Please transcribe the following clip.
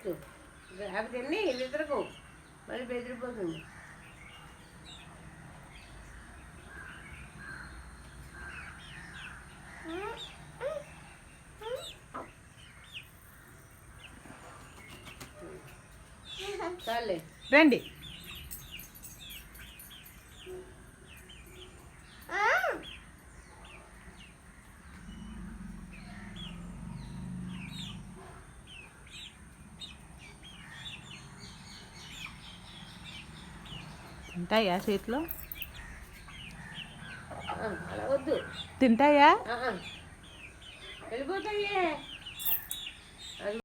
కూర్చో. అవి తిని నిద్రకు మళ్ళీ బెదిరిపోతుంది. చాలే రండి. తింటాయా చేతిలో? అలా వద్దు. తింటాయా? వెళ్ళిపోతాయే.